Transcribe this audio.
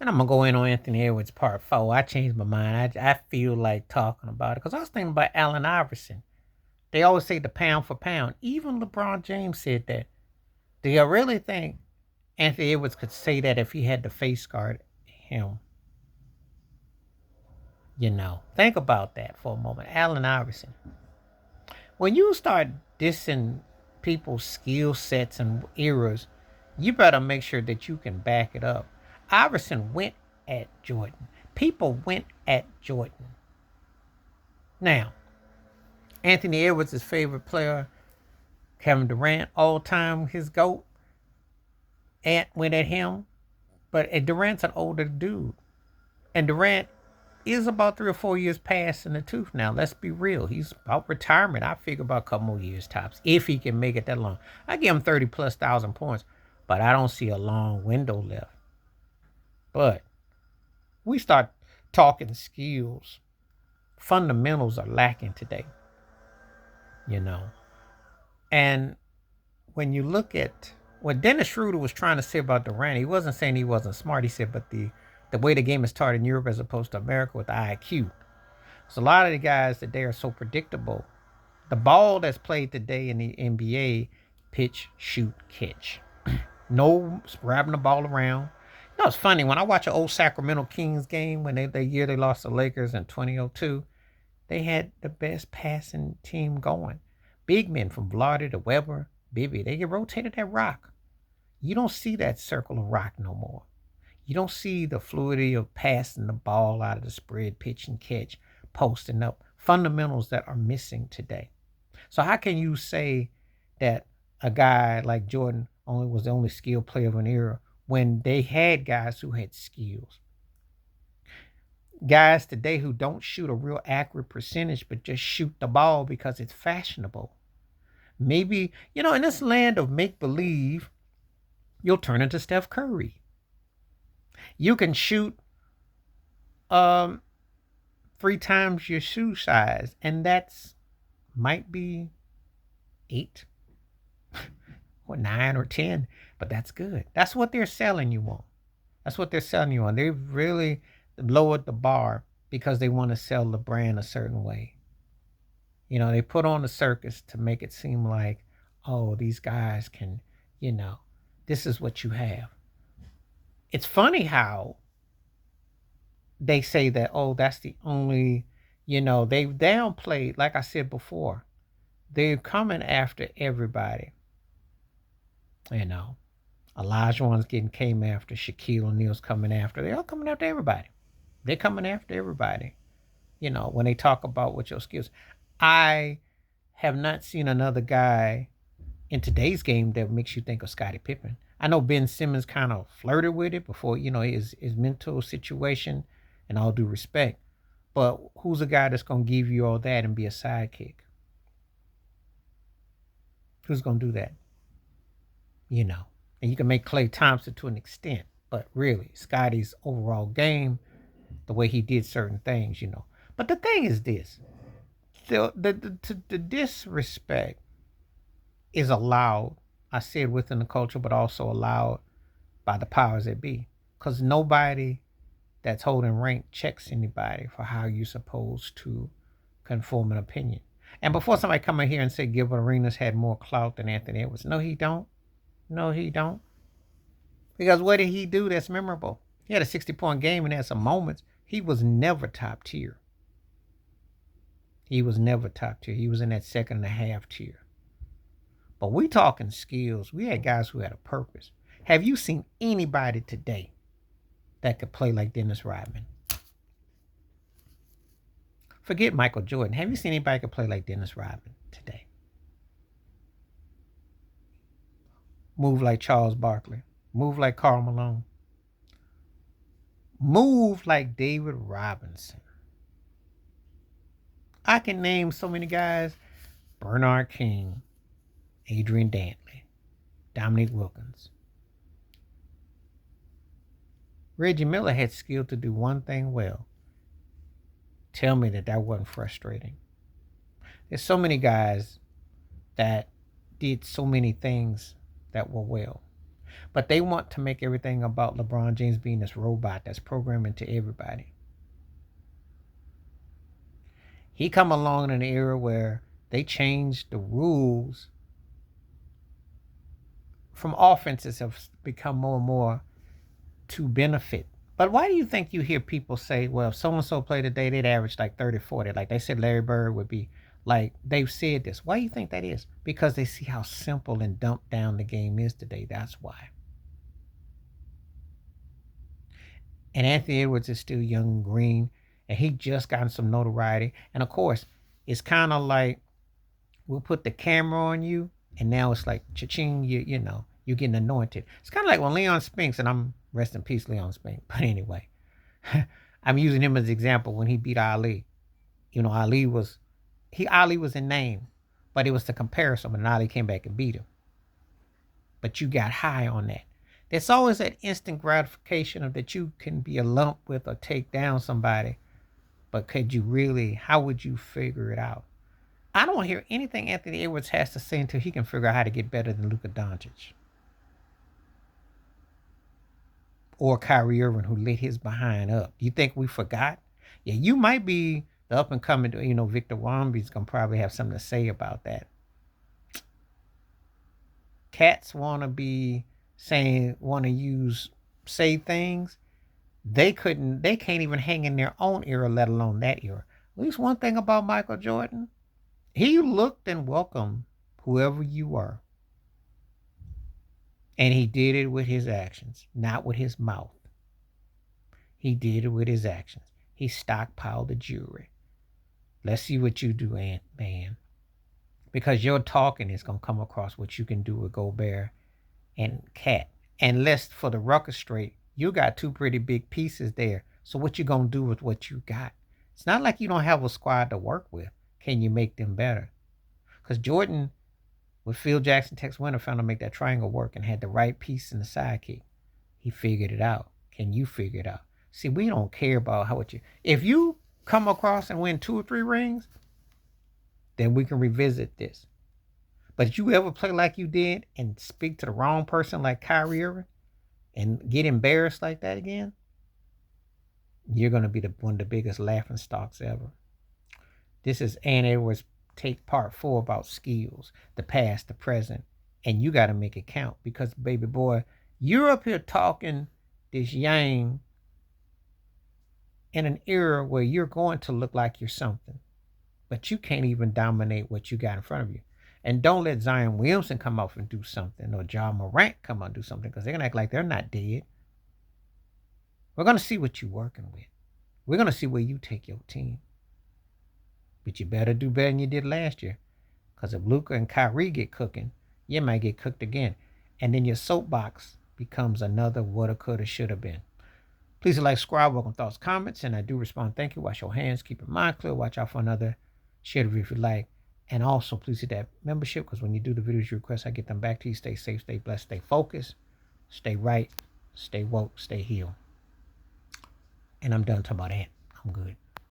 And I'm gonna go in on Anthony Edwards part four. I changed my mind. I feel like talking about it because I was thinking about Allen Iverson. They always say the pound for pound. Even LeBron James said that. Do you really think Anthony Edwards could say that if he had to face guard him? Think about that for a moment. Allen Iverson. When you start dissing people's skill sets and eras, you better make sure that you can back it up. Iverson went at Jordan. People went at Jordan. Now, Anthony Edwards' favorite player, Kevin Durant, all time his GOAT, Ant went at him. But Durant's an older dude. And Durant is about 3 or 4 years past in the tooth now. Let's be real. He's about retirement. I figure about a couple more years tops, if he can make it that long. I give him 30 plus thousand points, but I don't see a long window left. But we start talking skills. Fundamentals are lacking today, you know. And when you look at what Dennis Schroeder was trying to say about Durant, he wasn't saying he wasn't smart. He said, but the way the game is taught in Europe as opposed to America with the IQ. So a lot of the guys today are so predictable. The ball that's played today in the NBA, pitch, shoot, catch. No grabbing the ball around. It's funny when I watch an old Sacramento Kings game when the year they lost the Lakers in 2002. They had the best passing team going. Big men from Vlardy to Weber, Bibby, they get rotated that rock. You don't see that circle of rock no more. You don't see the fluidity of passing the ball out of the spread, pitch and catch, posting up. Fundamentals that are missing today. So how can you say that a guy like Jordan only was the only skilled player of an era when they had guys who had skills? Guys today who don't shoot a real accurate percentage but just shoot the ball because it's fashionable. Maybe, in this land of make believe, you'll turn into Steph Curry. You can shoot 3 times your shoe size, and that's might be 8 or 9 or 10, but that's good. That's what they're selling you on. That's what they're selling you on. They've really lowered the bar because they want to sell the brand a certain way. They put on the circus to make it seem like, oh, these guys can, this is what you have. It's funny how they say that, oh, that's the only, they downplayed, like I said before, they're coming after everybody. Elijah one's getting came after, Shaquille O'Neal's coming after. They're all coming after everybody. They're coming after everybody. When they talk about what your skills. I have not seen another guy in today's game that makes you think of Scottie Pippen. I know Ben Simmons kind of flirted with it before, his mental situation, and all due respect. But who's a guy that's going to give you all that and be a sidekick? Who's going to do that? And you can make Klay Thompson to an extent, but really, Scottie's overall game, the way he did certain things. But the thing is this: the disrespect is allowed. I said within the culture, but also allowed by the powers that be, because nobody that's holding rank checks anybody for how you're supposed to conform an opinion. And before somebody come in here and say Gilbert Arenas had more clout than Anthony Edwards, no, he don't. No, he don't. Because what did he do that's memorable? He had a 60-point game and had some moments. He was never top tier. He was never top tier. He was in that second and a half tier. But we talking skills. We had guys who had a purpose. Have you seen anybody today that could play like Dennis Rodman? Forget Michael Jordan. Have you seen anybody that could play like Dennis Rodman today? Move like Charles Barkley. Move like Karl Malone. Move like David Robinson. I can name so many guys. Bernard King, Adrian Dantley, Dominique Wilkins. Reggie Miller had skill to do one thing well. Tell me that wasn't frustrating. There's so many guys that did so many things that were well. But they want to make everything about LeBron James being this robot that's programming to everybody. He come along in an era where they changed the rules from offenses have become more and more to benefit. But why do you think you hear people say, well, if so and so played today, they'd average like 30, 40? Like they said Larry Bird would be like, they've said this. Why do you think that is? Because they see how simple and dumped down the game is today. That's why. And Anthony Edwards is still young and green, and he just gotten some notoriety. And of course, it's kind of like we'll put the camera on you, and now it's like cha-ching, you know, you're getting anointed. It's kind of like when Leon Spinks, and I'm rest in peace, Leon Spinks. But anyway, I'm using him as an example when he beat Ali. You know, Ali was in name, but it was the comparison when Ali came back and beat him. But you got high on that. There's always that instant gratification of that you can be a lump with or take down somebody, but could you really? How would you figure it out? I don't hear anything Anthony Edwards has to say until he can figure out how to get better than Luka Doncic or Kyrie Irving, who lit his behind up. You think we forgot? Yeah, you might be the up and coming. You know, Victor Wamby's gonna probably have something to say about that. Cats want to say things. They can't even hang in their own era, let alone that era. At least one thing about Michael Jordan, he looked and welcomed whoever you were. And he did it with his actions, not with his mouth. He did it with his actions. He stockpiled the jewelry. Let's see what you do, man. Because your talking is going to come across what you can do with Gobert and Cat. And lest for the ruckus straight, you got two pretty big pieces there. So what you going to do with what you got? It's not like you don't have a squad to work with. Can you make them better? Because Jordan, with Phil Jackson, Tex Winter, found to make that triangle work and had the right piece in the sidekick. He figured it out. Can you figure it out? See, we don't care about how it you. If you come across and win 2 or 3 rings, then we can revisit this. But if you ever play like you did and speak to the wrong person like Kyrie Irving and get embarrassed like that again, you're going to be one of the biggest laughing stocks ever. This is Ann Edwards take part 4 about skills, the past, the present, and you got to make it count because, baby boy, you're up here talking this yang in an era where you're going to look like you're something, but you can't even dominate what you got in front of you. And don't let Zion Williamson come off and do something or Ja Morant come out and do something because they're going to act like they're not dead. We're going to see what you're working with. We're going to see where you take your team. But you better do better than you did last year. Because if Luka and Kyrie get cooking, you might get cooked again. And then your soapbox becomes another woulda, coulda, shoulda been. Please like, subscribe, welcome thoughts, comments, and I do respond. Thank you. Wash your hands. Keep your mind clear. Watch out for another. Share the video if you like. And also, please hit that membership because when you do the videos you request, I get them back to you. Stay safe, stay blessed, stay focused, stay right, stay woke, stay healed. And I'm done talking about that. I'm good.